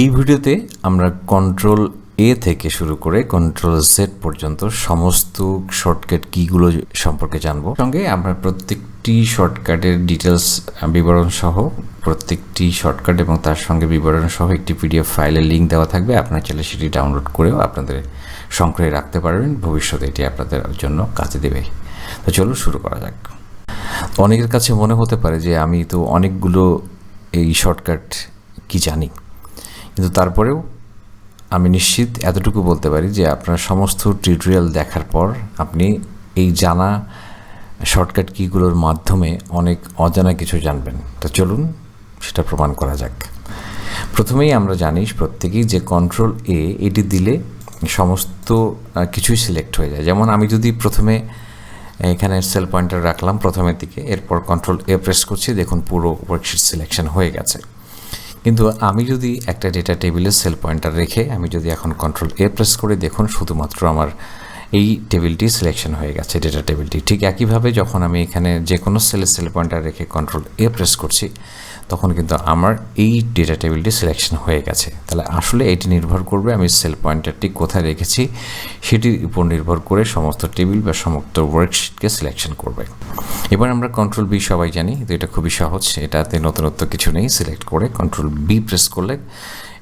এই ভিডিওতে আমরা কন্ট্রোল এ থেকে শুরু করে কন্ট্রোল জেড পর্যন্ত সমস্ত শর্টকাট কিগুলো সম্পর্কে জানবো। সঙ্গে আমরা প্রত্যেকটি শর্টকাটের ডিটেলস বিবরণ সহ প্রত্যেকটি শর্টকাট এবং তার সঙ্গে বিবরণ সহ একটি পিডিএফ ফাইলের লিঙ্ক দেওয়া থাকবে। আপনারা চাইলে সেটি ডাউনলোড করেও আপনাদের সংগ্রহে রাখতে পারবেন, ভবিষ্যতে এটি আপনাদের জন্য কাজে দেবে। তো চলুন শুরু করা যাক। অনেকের কাছে মনে হতে পারে যে আমি তো অনেকগুলো এই শর্টকাট কি জানি, কিন্তু তারপরেও আমি নিশ্চিত এতটুকু বলতে পারি যে আপনার সমস্ত টিউটোরিয়াল দেখার পর আপনি এই জানা শর্টকাট কিগুলোর মাধ্যমে অনেক অজানা কিছু জানবেন। তো চলুন সেটা প্রমাণ করা যাক। প্রথমেই আমরা জানি প্রত্যেকেই যে কন্ট্রোল এ এটি দিলে সমস্ত কিছুই সিলেক্ট হয়ে যায়। যেমন আমি যদি প্রথমে এখানে সেল পয়েন্টার রাখলাম প্রথমের দিকে, এরপর কন্ট্রোল এ প্রেস করছি, দেখুন পুরো ওয়ার্কশিট সিলেকশন হয়ে গেছে। কিন্তু আমি যদি একটা ডেটা টেবিলে সেল পয়েন্টার রেখে আমি যদি এখন কন্ট্রোল এ প্রেস করে, দেখুন শুধুমাত্র আমার এই টেবিলটি সিলেকশন হয়ে গেছে, ডেটা টেবিলটি। ঠিক একইভাবে যখন আমি এখানে যে কোনো সেল পয়েন্টার রেখে কন্ট্রোল এ প্রেস করছি, তখন কিন্তু আমার এই ডেটা টেবিলটি সিলেকশন হয়ে গেছে। তাহলে আসলে এটি নির্ভর করবে আমি সেল পয়েন্টারটি কোথায় রেখেছি সেটির উপর নির্ভর করে সমস্ত টেবিল বা সমস্ত ওয়ার্কশিটকে সিলেকশন করবে। এবার আমরা কন্ট্রোল বি সবাই জানি, তো এটা খুবই সহজ, এটাতে নতুনত্ব কিছু নেই। সিলেক্ট করে কন্ট্রোল বি প্রেস করলে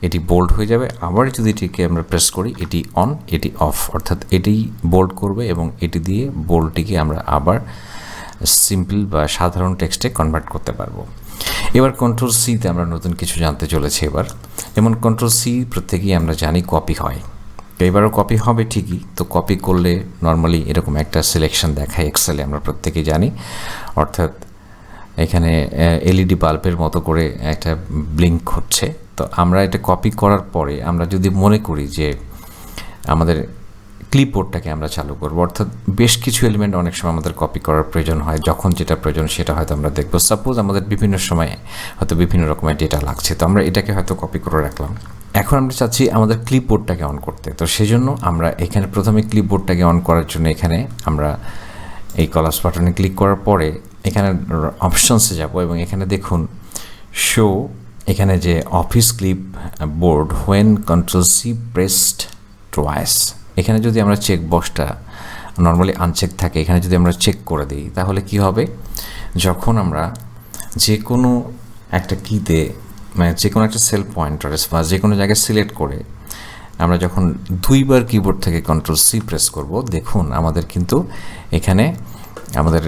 এটি বোল্ড হয়ে যাবে। আবার যদি এটিকে আমরা প্রেস করি, এটি অন এটি অফ, অর্থাৎ এটি বোল্ড করবে এবং এটি দিয়ে বোল্ডটিকে আমরা আবার সিম্পল বা সাধারণ টেক্সটে কনভার্ট করতে পারবো। এবার কন্ট্রোল সিতে আমরা নতুন কিছু জানতে চলেছি। এবার যেমন কন্ট্রোল সি প্রত্যেকেই আমরা জানি কপি হয়, এবারও কপি হবে ঠিকই। তো কপি করলে নর্মালি এরকম একটা সিলেকশন দেখায় এক্সেলে, আমরা প্রত্যেকেই জানি। অর্থাৎ এখানে এলইডি বাল্বের মতো করে একটা ব্লিঙ্ক হচ্ছে। তো আমরা এটা কপি করার পরে আমরা যদি মনে করি যে আমাদের ক্লিপবোর্ডটাকে আমরা চালু করবো, অর্থাৎ বেশ কিছু এলিমেন্ট অনেক সময় আমাদের কপি করার প্রয়োজন হয়, যখন যেটা প্রয়োজন সেটা হয়তো আমরা দেখবো। সাপোজ আমাদের বিভিন্ন সময় হয়তো বিভিন্ন রকমের ডেটা লাগছে, তো আমরা এটাকে হয়তো কপি করে রাখলাম। এখন আমরা চাচ্ছি আমাদের ক্লিপবোর্ডটাকে অন করতে, তো সেজন্য আমরা এখানে প্রথমে ক্লিপবোর্ডটাকে অন করার জন্য এখানে আমরা এই কলাস বাটনে ক্লিক করার পরে এখানে অপশনসে যাব এবং এখানে দেখুন শো, এখানে যে office clipboard when control C pressed twice, এখানে যদি আমরা চেক বক্সটা নর্মালি আনচেক থাকে, এখানে যদি আমরা চেক করে দিই, তাহলে কি হবে, যখন আমরা যে কোনো একটা কিতে মানে যে কোনো একটা সেল পয়েন্টার বা যে কোনো জায়গায় সিলেক্ট করে আমরা যখন দুইবার কিবোর্ড থেকে কন্ট্রোল সি প্রেস করব, দেখুন আমাদের কিন্তু এখানে আমাদের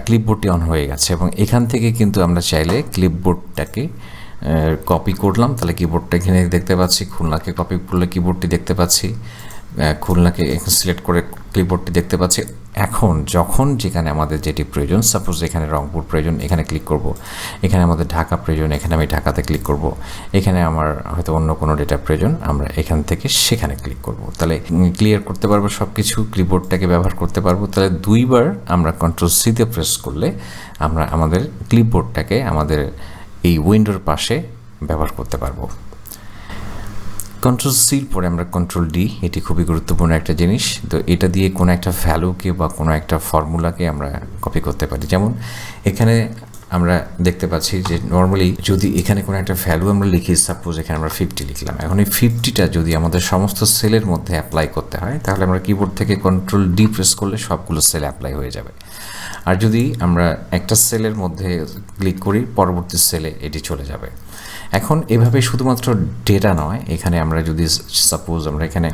ক্লিপবোর্ডটি অন হয়ে গেছে। এবং এখান থেকে কিন্তু আমরা চাইলে ক্লিপবোর্ডটাকে কপি করলাম, তাহলে কিবোর্ডটা এখানে দেখতে পাচ্ছি। খুলনাকে কপি করলে কিবোর্ডটি দেখতে পাচ্ছি, খুলনাকে সিলেক্ট করে ক্লিপবোর্ডটি দেখতে পাচ্ছি। এখন যখন যেখানে আমাদের যেটি প্রয়োজন, সাপোজ এখানে রংপুর প্রয়োজন, এখানে ক্লিক করব। এখানে আমাদের ঢাকা প্রয়োজন, এখানে আমি ঢাকাতে ক্লিক করব। এখানে আমার হয়তো অন্য কোনো ডেটা প্রয়োজন, আমরা এখান থেকে সেখানে ক্লিক করব। তাহলে ক্লিয়ার করতে পারবো সব কিছু, ক্লিপবোর্ডটাকে ব্যবহার করতে পারবো। তাহলে দুইবার আমরা কন্ট্রোল সিতে প্রেস করলে আমরা আমাদের ক্লিপবোর্ডটাকে আমাদের এই উইন্ডোর পাশে ব্যবহার করতে পারবো। কন্ট্রোল সির পরে আমরা কন্ট্রোল ডি, এটি খুবই গুরুত্বপূর্ণ একটা জিনিস। তো এটা দিয়ে কোনো একটা ভ্যালুকে বা কোনো একটা ফর্মুলাকে আমরা কপি করতে পারি। যেমন এখানে আমরা দেখতে পাচ্ছি যে নর্মালি যদি এখানে কোনো একটা ভ্যালু আমরা লিখি, সাপোজ এখানে আমরা 50 লিখলাম, এখন এই 50টা যদি আমাদের সমস্ত সেলের মধ্যে অ্যাপ্লাই করতে হয়, তাহলে আমরা কিবোর্ড থেকে কন্ট্রোল ডি প্রেস করলে সবগুলো সেল অ্যাপ্লাই হয়ে যাবে। আর যদি আমরা একটা সেলের মধ্যে ক্লিক করি, পরবর্তী সেলে এটি চলে যাবে। এখন এভাবে শুধুমাত্র ডেটা নয়, এখানে আমরা যদি সাপোজ আমরা এখানে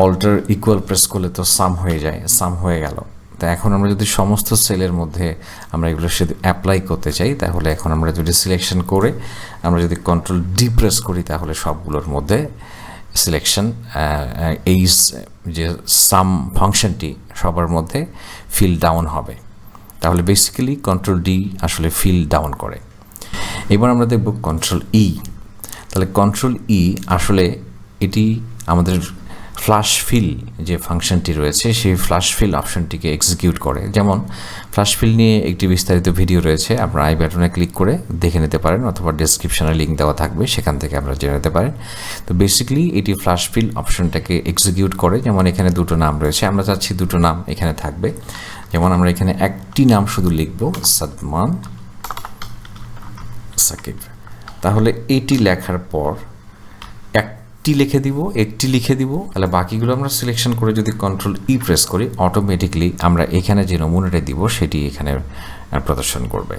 অল্টার ইকুয়াল প্রেস করলে তো সাম হয়ে যায়, সাম হয়ে গেল। তো এখন আমরা যদি সমস্ত সেলের মধ্যে আমরা এগুলো শুধু অ্যাপ্লাই করতে চাই, তাহলে এখন আমরা যদি সিলেকশন করে আমরা যদি কন্ট্রোল ডি প্রেস করি, তাহলে সবগুলোর মধ্যে সিলেকশন এই যে সাম ফাংশনটি সবার মধ্যে ফিল ডাউন হবে। তাহলে বেসিক্যালি কন্ট্রোল ডি আসলে ফিল ডাউন করে। এবার আমরা দেখব কন্ট্রোল ই। তাহলে কন্ট্রোল ই আসলে এটি আমাদের ফ্ল্যাশ ফিল যে ফাংশনটি রয়েছে সেই ফ্ল্যাশ ফিল অপশনটিকে এক্সিকিউট করে। যেমন ফ্ল্যাশ ফিল নিয়ে একটি বিস্তারিত ভিডিও রয়েছে, আপনারা আই বাটনে ক্লিক করে দেখে নিতে পারেন, অথবা ডেসক্রিপশনে লিঙ্ক দেওয়া থাকবে, সেখান থেকে আপনারা জেনে নিতে পারেন। তো বেসিক্যালি এটি ফ্ল্যাশ ফিল অপশনটাকে এক্সিকিউট করে। যেমন এখানে দুটো নাম রয়েছে, আমরা চাচ্ছি দুটো নাম এখানে থাকবে। যেমন আমরা এখানে একটি নাম শুধু লিখব, সাদমান সাকিব। তাহলে এটি লেখার পর লিখে দিব, একটি লিখে দিব, তাহলে বাকিগুলো আমরা সিলেকশন করে যদি কন্ট্রোল ই প্রেস করি অটোমেটিকলি আমরা এখানে যে নমুনাটা দিব সেটি এখানে প্রদর্শন করবে।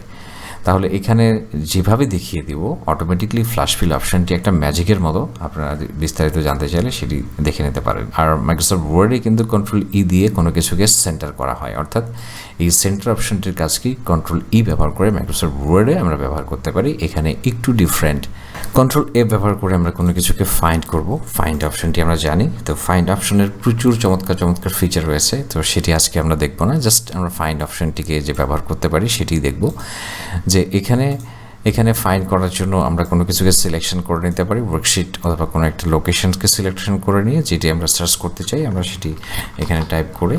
তাহলে এখানে যেভাবে দেখিয়ে দিব অটোমেটিকলি ফ্ল্যাশ ফিল অপশনটি একটা ম্যাজিকের মতো, আপনারা বিস্তারিত জানতে চাইলে সেটি দেখে নিতে পারেন। আর মাইক্রোসফট ওয়ার্ডে কিন্তু কন্ট্রোল ই দিয়ে কোনো কিছুকে সেন্টার করা হয়, অর্থাৎ এই সেন্টার অপশনটির কাজ কি কন্ট্রোল ই ব্যবহার করে মাইক্রোসফট ওয়ার্ডে আমরা ব্যবহার করতে পারি। এখানে একটু ডিফারেন্ট। কন্ট্রোল এ ব্যবহার করে আমরা কোনো কিছুকে ফাইন্ড করব, ফাইন্ড অপশনটি আমরা জানি। তো ফাইন্ড অপশনের প্রচুর চমৎকার চমৎকার ফিচার রয়েছে, তো সেটি আজকে আমরা দেখব না, জাস্ট আমরা ফাইন্ড অপশনটিকে যে ব্যবহার করতে পারি সেটি দেখব। যে এখানে ফাইন্ড করার জন্য আমরা কোনো কিছুকে সিলেকশন করে নিতে পারি, ওয়ার্কশিট অথবা কোনো একটা লোকেশনকে সিলেকশন করে নিয়ে যেটি আমরা সার্চ করতে চাই আমরা সেটি এখানে টাইপ করে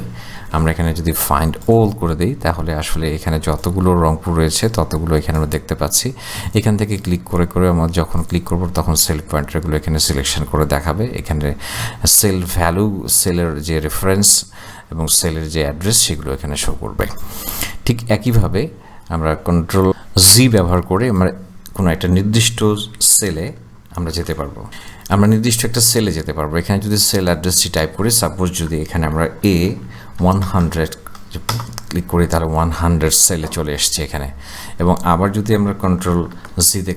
আমরা এখানে যদি ফাইন্ড অল করে দিই তাহলে আসলে এখানে যতগুলো রংপুর রয়েছে ততগুলো এখানে আমরা দেখতে পাচ্ছি। এখান থেকে ক্লিক করে করে আমরা যখন ক্লিক করব তখন সেল পয়েন্টারগুলো এখানে সিলেকশন করে দেখাবে। এখানে সেল ভ্যালু, সেলের যে রেফারেন্স এবং সেলের যে অ্যাড্রেস সেগুলো এখানে শো করবে। ঠিক একইভাবে আমরা কন্ট্রোল জি ব্যবহার করে আমরা কোনো একটা নির্দিষ্ট সেলে আমরা যেতে পারবো, আমরা নির্দিষ্ট একটা সেলে যেতে পারবো। এখানে যদি সেল অ্যাড্রেসটি টাইপ করি, সাপোজ যদি এখানে আমরা A100 ক্লিক করি তাহলে 100 সেলে চলে এসছে এখানে। এবং আবার যদি আমরা কন্ট্রোল জিতে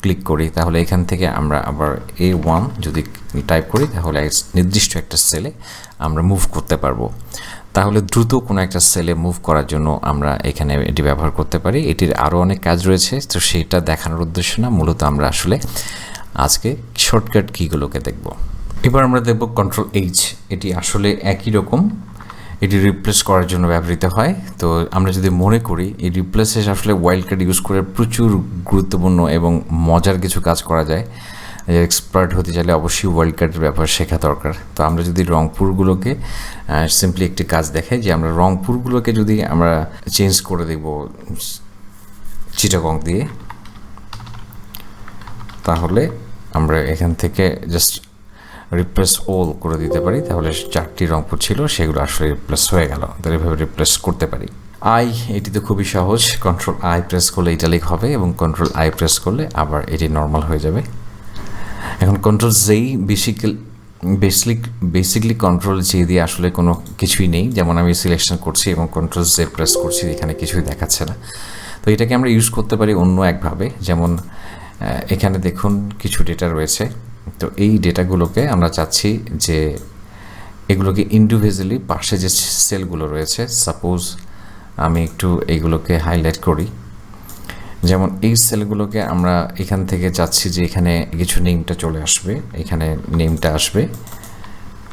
ক্লিক করি তাহলে এখান থেকে আমরা আবার A1 যদি টাইপ করি তাহলে নির্দিষ্ট একটা সেলে আমরা মুভ করতে পারবো। তাহলে দ্রুত কোনো একটা সেলে মুভ করার জন্য আমরা এখানে এটি ব্যবহার করতে পারি। এটির আরও অনেক কাজ রয়েছে, তো সেটা দেখানোর উদ্দেশ্য না, মূলত আমরা আসলে আজকে শর্টকাট কিগুলোকে দেখব। এবার আমরা দেখব কন্ট্রোল এইচ। এটি আসলে একই রকম, এটি রিপ্লেস করার জন্য ব্যবহৃত হয়। তো আমরা যদি মনে করি এই রিপ্লেসে আসলে ওয়াইল্ড কার্ড ইউজ করে প্রচুর গুরুত্বপূর্ণ এবং মজার কিছু কাজ করা যায়। এক্সপার্ট হতে চাইলে অবশ্যই ওয়াইল্ড কার্ডের ব্যাপার শেখা দরকার। তো আমরা যদি রংপুরগুলোকে সিম্পলি একটি কাজ দেখাই যে আমরা রংপুরগুলোকে যদি আমরা চেঞ্জ করে দেব চিটাগং দিয়ে, তাহলে আমরা এখান থেকে জাস্ট রিপ্লেস অল করে দিতে পারি। তাহলে 4টি রংপুর ছিল সেগুলো আসলে রিপ্লেস হয়ে গেল। তাহলে এভাবে রিপ্লেস করতে পারি। আই, এটি তো খুবই সহজ, কন্ট্রোল আই প্রেস করলে ইটালিক হবে এবং কন্ট্রোল আই প্রেস করলে আবার এটি নর্মাল হয়ে যাবে। এখন কন্ট্রোল জেই বেসিকলি কন্ট্রোল জে দিয়ে আসলে কোনো কিছুই নেই। যেমন আমি সিলেকশন করছি এবং কন্ট্রোল জে প্রেস করছি, এখানে কিছুই দেখাচ্ছে না। তো এটাকে আমরা ইউজ করতে পারি অন্য একভাবে। যেমন এখানে দেখুন কিছু ডেটা রয়েছে, তো এই ডেটাগুলোকে আমরা চাচ্ছি যে এগুলোকে ইন্ডিভিজুয়ালি পাশে যে সেলগুলো রয়েছে, সাপোজ আমি একটু এইগুলোকে হাইলাইট করি। যেমন এই সেলগুলোকে আমরা এখান থেকে চাচ্ছি যে এখানে কিছু নেমটা চলে আসবে, এখানে নেমটা আসবে,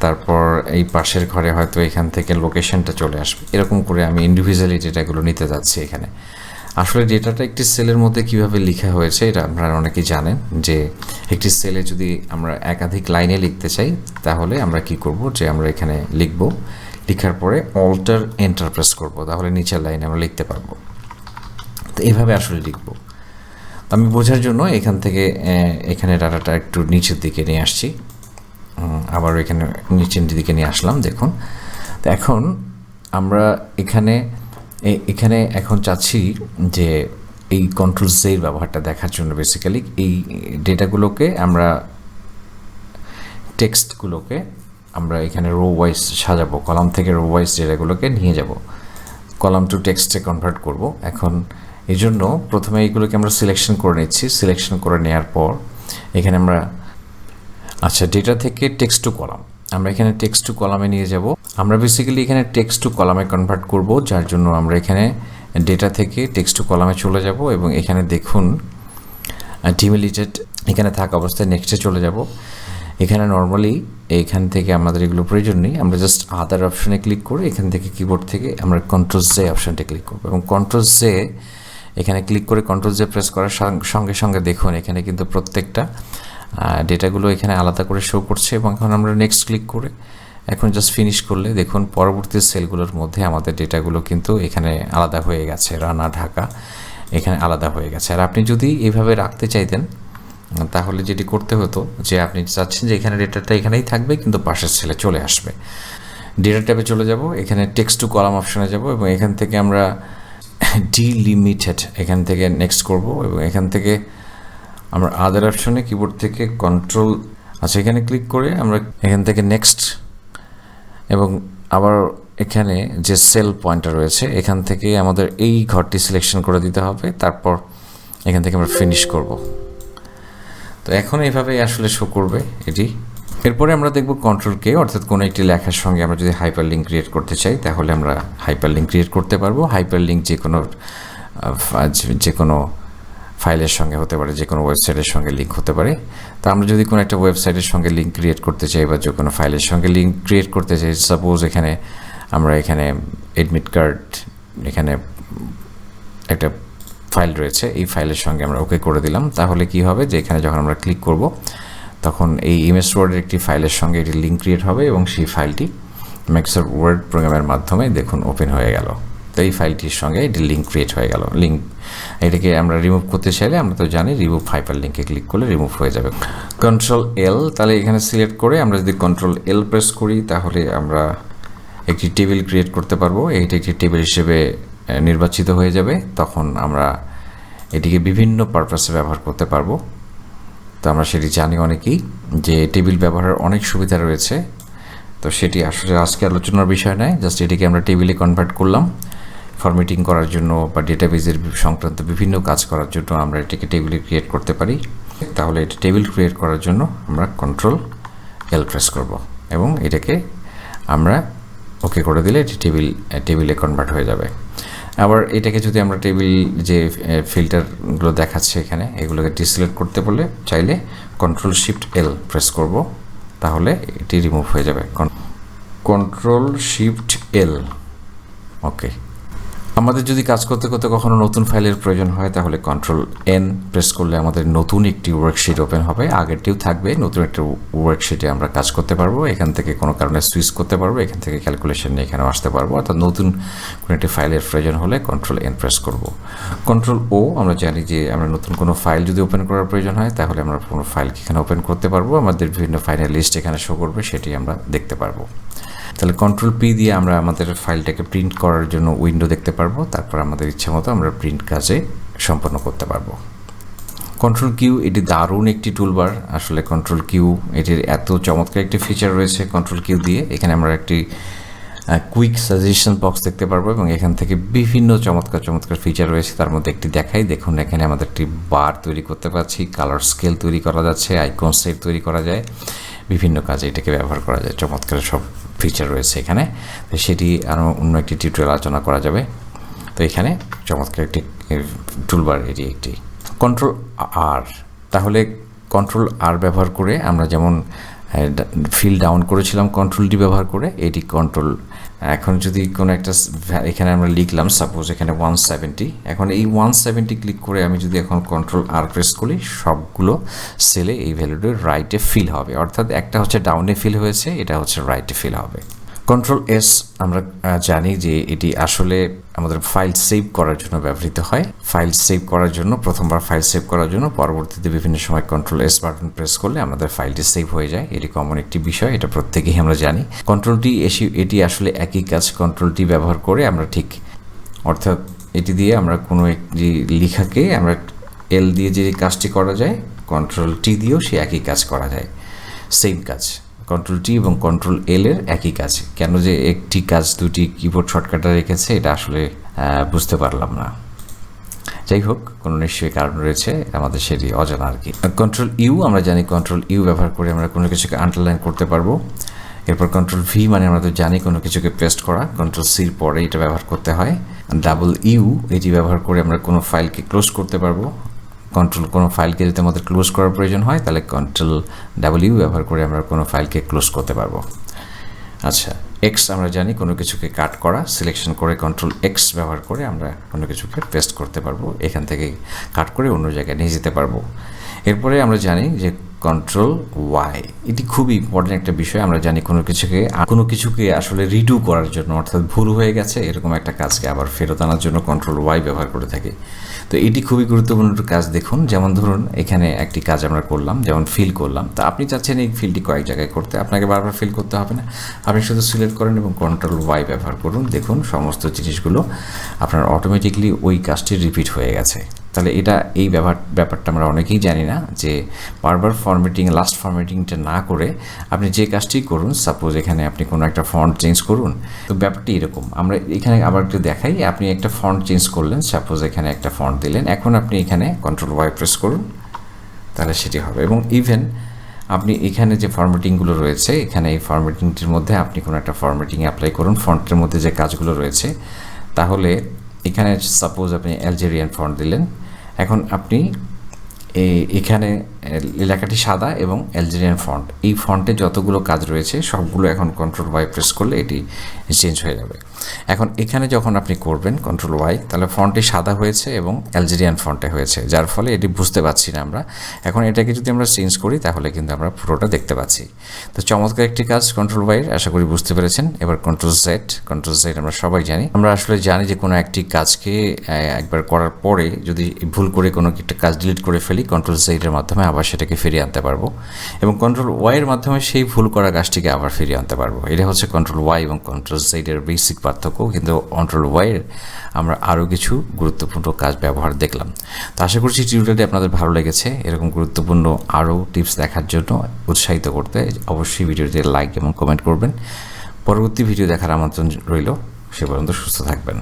তারপর এই পাশের ঘরে হয়তো এখান থেকে লোকেশনটা চলে আসবে। এরকম করে আমি ইন্ডিভিজুয়ালি ডেটাগুলো নিতে যাচ্ছি এখানে। আসলে ডেটাটা একটি সেলের মধ্যে কিভাবে লেখা হয়েছে এটা আপনারা অনেকেই জানেন, যে একটি সেলে যদি আমরা একাধিক লাইনে লিখতে চাই তাহলে আমরা কি করব, যে আমরা এখানে লিখব, লেখার পরে অল্টার এন্টার প্রেস করব, তাহলে নিচের লাইনে আমরা লিখতে পারবো। তো এইভাবে আসলে লিখব। তো আমি বোঝার জন্য এখান থেকে এখানে ডাটাটা একটু নিচের দিকে নিয়ে আসছি, আবার এখানে নিচের দিকে নিয়ে আসলাম। দেখুন, তো এখন আমরা এখানে এখন চাচ্ছি যে এই কন্ট্রোল জের ব্যবহারটা দেখার জন্য বেসিক্যালি এই ডেটাগুলোকে আমরা টেক্সটগুলোকে আমরা এখানে রো ওয়াইজ সাজাবো, কলাম থেকে রো ওয়াইজ ডেটাগুলোকে নিয়ে যাব, কলাম টু টেক্সটে কনভার্ট করব। এখন এই জন্য প্রথমে এইগুলোকে আমরা সিলেকশন করে নিচ্ছি। সিলেকশন করে নেওয়ার পর এখানে আমরা ডেটা থেকে টেক্সট টু কলাম, আমরা এখানে টেক্সট টু কলামে নিয়ে যাব। আমরা বেসিক্যালি এখানে টেক্সট টু কলামে কনভার্ট করব, যার জন্য আমরা এখানে ডেটা থেকে টেক্সট টু কলামে চলে যাব এবং এখানে দেখুন ডিমিলিটেড এখানে থাকা অবস্থায় নেক্সটে চলে যাব। এখানে নর্মালি এইখান থেকে আমাদের এগুলো প্রয়োজন নেই, আমরা জাস্ট আদার অপশনে ক্লিক করে এখান থেকে কিবোর্ড থেকে আমরা কন্ট্রোল জে অপশনটা ক্লিক করব এবং কন্ট্রোল জে এখানে ক্লিক করে কন্ট্রোল জে প্রেস করার সঙ্গে সঙ্গে দেখুন এখানে কিন্তু প্রত্যেকটা ডেটাগুলো এখানে আলাদা করে শো করছে। এবং এখন আমরা নেক্সট ক্লিক করে এখন জাস্ট ফিনিশ করলে দেখুন পরবর্তী সেলগুলোর মধ্যে আমাদের ডেটাগুলো কিন্তু এখানে আলাদা হয়ে গেছে, রানা ঢাকা এখানে আলাদা হয়ে গেছে। আর আপনি যদি এইভাবে রাখতে চাইতেন তাহলে যেটি করতে হতো যে আপনি চাচ্ছেন যে এখানে ডেটাটা এখানেই থাকবে কিন্তু পাশের সেলে চলে আসবে। ডেটা ট্যাবে চলে যাব, এখানে টেক্সট টু কলাম অপশনে যাব এবং এখান থেকে আমরা ডিলিমিটেড এখান থেকে নেক্সট করব এবং এখান থেকে আমরা আদার অপশনে কিবোর্ড থেকে কন্ট্রোল আচ্ছা, এখানে ক্লিক করে আমরা এখান থেকে নেক্সট এবং আবার এখানে যে সেল পয়েন্টটা রয়েছে এখান থেকে আমাদের এই ঘরটি সিলেকশন করে দিতে হবে, তারপর এখান থেকে আমরা ফিনিশ করব। তো এখন এইভাবেই আসলে শো করবে এটি। এরপরে আমরা দেখব ctrl+k, অর্থাৎ কোনো একটি লেখার সঙ্গে আমরা যদি হাইপারলিঙ্ক ক্রিয়েট করতে চাই তাহলে আমরা হাইপারলিঙ্ক ক্রিয়েট করতে পারবো। হাইপারলিঙ্ক যে কোনো ফাইলের সঙ্গে হতে পারে, যে কোনো ওয়েবসাইটের সঙ্গে লিঙ্ক হতে পারে। তো আমরা যদি কোনো একটা ওয়েবসাইটের সঙ্গে লিঙ্ক ক্রিয়েট করতে চাই বা যে কোনো ফাইলের সঙ্গে লিঙ্ক ক্রিয়েট করতে চাই, সাপোজ এখানে আমরা অ্যাডমিট কার্ড এখানে একটা ফাইল রয়েছে, এই ফাইলের সঙ্গে আমরা ওকে করে দিলাম, তাহলে কি হবে যে এখানে যখন আমরা ক্লিক করব তখন এই ইমেজ ওয়ার্ডের একটি ফাইলের সঙ্গে এটি লিঙ্ক ক্রিয়েট হবে এবং সেই ফাইলটি মাইক্রোসফট ওয়ার্ড প্রোগ্রামের মাধ্যমে দেখুন ওপেন হয়ে গেল। তো এই ফাইলটির সঙ্গে এটি লিঙ্ক ক্রিয়েট হয়ে গেল। এটাকে আমরা রিমুভ করতে চাইলে আমরা তো জানি রিমুভ হাইপারলিঙ্কে ক্লিক করলে রিমুভ হয়ে যাবে। ctrl+l, তাহলে এখানে সিলেক্ট করে আমরা যদি ctrl+l প্রেস করি তাহলে আমরা একটি টেবিল ক্রিয়েট করতে পারবো। এইটা একটি টেবিল হিসেবে নির্বাচিত হয়ে যাবে, তখন আমরা এটিকে বিভিন্ন পারপাসে ব্যবহার করতে পারবো। তো আমরা সেটি জানি অনেকেই যে টেবিল ব্যবহারের অনেক সুবিধা রয়েছে, তো সেটি আসলে আজকে আলোচনার বিষয় নয়। জাস্ট এটিকে আমরা টেবিলে কনভার্ট করলাম ফরম্যাটিং করার জন্য বা ডেটাবেজের সংক্রান্ত বিভিন্ন কাজ করার জন্য আমরা এটিকে টেবিলে ক্রিয়েট করতে পারি। তাহলে এটি টেবিল ক্রিয়েট করার জন্য আমরা ctrl+l প্রেস করব এবং এটাকে আমরা ওকে করে দিলে এটি টেবিলে কনভার্ট হয়ে যাবে। আবার এটাকে যদি আমরা টেবিল যে ফিল্টারগুলো দেখাচ্ছে এখানে, এগুলোকে ডিসিলেক্ট করতে বলে চাইলে ctrl+shift+l প্রেস করব, তাহলে এটি রিমুভ হয়ে যাবে। ctrl+shift+l, ওকে। আমাদের যদি কাজ করতে করতে কখনো নতুন ফাইলের প্রয়োজন হয় তাহলে ctrl+n প্রেস করলে আমাদের নতুন একটি ওয়ার্কশিট ওপেন হবে, আগেরটিও থাকবে, নতুন একটা ওয়ার্কশিটে আমরা কাজ করতে পারবো। এখান থেকে কোনো কারণে সুইচ করতে পারবো, এখান থেকে ক্যালকুলেশন নিয়ে এখানেও আসতে পারবো। অর্থাৎ নতুন কোনো একটি ফাইলের প্রয়োজন হলে ctrl+n প্রেস করব। ctrl+o, আমরা জানি যে আমরা নতুন কোনো ফাইল যদি ওপেন করার প্রয়োজন হয় তাহলে আমরা কোনো ফাইলকে এখানে ওপেন করতে পারবো, আমাদের বিভিন্ন ফাইলের লিস্ট এখানে শো করবে, সেটি আমরা দেখতে পারবো। তাহলে ctrl+p দিয়ে আমরা আমাদের ফাইলটাকে প্রিন্ট করার জন্য উইন্ডো দেখতে পারবো, তারপর আমাদের ইচ্ছা মতো আমরা প্রিন্ট কাজে সম্পন্ন করতে পারবো। ctrl+q, এটি দারুণ একটি টুলবার। আসলে ctrl+q এটির এত চমৎকার একটি ফিচার রয়েছে। ctrl+q দিয়ে এখানে আমরা একটি কুইক সাজেশন বক্স দেখতে পারবো এবং এখান থেকে বিভিন্ন চমৎকার ফিচার রয়েছে। তার মধ্যে একটি দেখাই, দেখুন এখানে আমাদের একটি বার তৈরি করতে পারছি, কালার স্কেল তৈরি করা যাচ্ছে, আইকন সেট তৈরি করা যায়, বিভিন্ন কাজে এটাকে ব্যবহার করা যায়। চমৎকার সব ফিচার রয়েছে এখানে, তো সেটি আরও অন্য একটি টিউটোরিয়াল আলোচনা করা যাবে। তো এখানে চমৎকার একটি টুলবার এটি একটি। ctrl+r, তাহলে ctrl+r ব্যবহার করে আমরা যেমন ফিল ডাউন করেছিলাম ctrl+d ব্যবহার করে, এটি এখন যদি কোনো একটা এখানে আমরা লিখলাম সাপোজ এখানে 170, এখন এই 170 ক্লিক করে আমি যদি এখন ctrl+r প্রেস করি সবগুলো সেলে এই ভ্যালুটি রাইটে ফিল হবে, অর্থাৎ একটা হচ্ছে ডাউনে ফিল হয়েছে, এটা হচ্ছে রাইটে ফিল হবে। ctrl+s, আমরা জানি যে এটি আসলে আমাদের ফাইল সেভ করার জন্য ব্যবহৃত হয়। ফাইল সেভ করার জন্য, প্রথমবার ফাইল সেভ করার জন্য পরবর্তীতে বিভিন্ন সময় ctrl+s বাটন প্রেস করলে আমাদের ফাইলটি সেভ হয়ে যায়। এটি কমন একটি বিষয়, এটা প্রত্যেকেই আমরা জানি। ctrl+t, এটি আসলে একই কাজ। ctrl+t ব্যবহার করে আমরা ঠিক, অর্থাৎ এটি দিয়ে আমরা কোনো একটি লেখাকে আমরা এল দিয়ে যে কাজটি করা যায় ctrl+t দিয়েও সে একই কাজ করা যায়, সেম কাজ। ctrl+t এবং ctrl+l এর একই কাজ, কেন যে একটি কাজ দুটি কিবোর্ড শর্টকাটে রেখেছে এটা আসলে বুঝতে পারলাম না। যাই হোক, কোনো নিশ্চয়ই কারণ রয়েছে, আমাদের সেটি অজানা আর কি। ctrl+u, আমরা জানি ctrl+u ব্যবহার করে আমরা কোনো কিছুকে আন্ডারলাইন করতে পারবো। এরপর ctrl+v, মানে আমরা তো জানি কোনো কিছুকে পেস্ট করা, ctrl+c-র পরে এটা ব্যবহার করতে হয়। u, এটি ব্যবহার করে আমরা কোনো ফাইলকে ক্লোজ করতে পারবো। কোনো ফাইলকে যদি আমাদের ক্লোজ করার প্রয়োজন হয় তাহলে ctrl+w ব্যবহার করে আমরা কোনো ফাইলকে ক্লোজ করতে পারবো। আচ্ছা, x, আমরা জানি কোনো কিছুকে কাট করা, সিলেকশন করে ctrl+x ব্যবহার করে আমরা কোনো কিছুকে পেস্ট করতে পারবো, এখান থেকে কাট করে অন্য জায়গায় নিয়ে যেতে পারবো। এরপরে আমরা জানি যে ctrl+y, এটি খুবই ইম্পর্টেন্ট একটা বিষয়। আমরা জানি কোনো কিছুকে আসলে রিডু করার জন্য, অর্থাৎ ভুল হয়ে গেছে এরকম একটা কাজকে আবার ফেরত আনার জন্য ctrl+y ব্যবহার করে থাকি। তো এটি খুবই গুরুত্বপূর্ণ একটা কাজ। দেখুন, যেমন ধরুন এখানে একটি কাজ আমরা করলাম, যেমন ফিল করলাম, তো আপনি চাচ্ছেন এই ফিলটি কয়েক জায়গায় করতে, আপনাকে বারবার ফিল করতে হবে না, আপনি শুধু সিলেক্ট করেন এবং ctrl+y ব্যবহার করুন। দেখুন সমস্ত জিনিসগুলো আপনার অটোমেটিকলি ওই কাজটি রিপিট হয়ে গেছে। তাহলে এই ব্যাপারটা আমরা অনেকেই জানি না যে বারবার ফরম্যাটিং লাস্ট ফরম্যাটিংটা না করে আপনি যে কাজটি করুন, সাপোজ এখানে আপনি কোনো একটা ফন্ট চেঞ্জ করুন, তো ব্যাপারটি এরকম। আমরা এখানে আবার একটু দেখাই, আপনি একটা ফন্ট চেঞ্জ করলেন, সাপোজ এখানে একটা ফন্ট দিলেন, এখন আপনি এখানে ctrl+y প্রেস করুন, তাহলে সেটি হবে। এবং ইভেন আপনি এখানে যে ফরম্যাটিংগুলো রয়েছে, এখানে এই ফরম্যাটিংটির মধ্যে আপনি কোনো একটা ফরম্যাটিং অ্যাপ্লাই করুন ফন্টের মধ্যে যে কাজগুলো রয়েছে, তাহলে এখানে সাপোজ আপনি অ্যালজেরিয়ান ফন্ট দিলেন, এখন আপনি এখানে লেখাটি সাদা এবং অ্যালজেরিয়ান ফন্ট, এই ফন্টে যতগুলো কাজ রয়েছে সবগুলো এখন ctrl+y প্রেস করলে এটি চেঞ্জ হয়ে যাবে। এখন এখানে যখন আপনি করবেন ctrl+y, তাহলে ফন্টটি সাদা হয়েছে এবং অ্যালজেরিয়ান ফন্টে হয়েছে, যার ফলে এটি বুঝতে পারছি না আমরা। এখন এটাকে যদি আমরা চেঞ্জ করি তাহলে কিন্তু আমরা পুরোটা দেখতে পাচ্ছি। তো চমৎকার একটি কাজ ctrl+y, আশা করি বুঝতে পেরেছেন। এবার ctrl+z আমরা সবাই জানি, আমরা আসলে জানি যে কোনো একটি কাজকে একবার করার পরে যদি ভুল করে কোনো একটা কাজ ডিলিট করে ফেলি, ctrl+z এর মাধ্যমে আবার সেটাকে ফিরিয়ে আনতে পারবো, এবং ctrl+y এর মাধ্যমে সেই ভুল করা কাজটিকে আবার ফিরিয়ে আনতে পারবো। এটা হচ্ছে ctrl+y এবং ctrl+z এর বেসিক পার্থক্য। কিন্তু ctrl+y এর আমরা আরও কিছু গুরুত্বপূর্ণ কাজ ব্যবহার দেখলাম। তো আশা করছি টিউটোরিয়ালটি আপনাদের ভালো লেগেছে। এরকম গুরুত্বপূর্ণ আরও টিপস দেখার জন্য উৎসাহিত করতে অবশ্যই ভিডিওটিতে লাইক এবং কমেন্ট করবেন। পরবর্তী ভিডিও দেখার আমন্ত্রণ রইল। সে পর্যন্ত সুস্থ থাকবেন।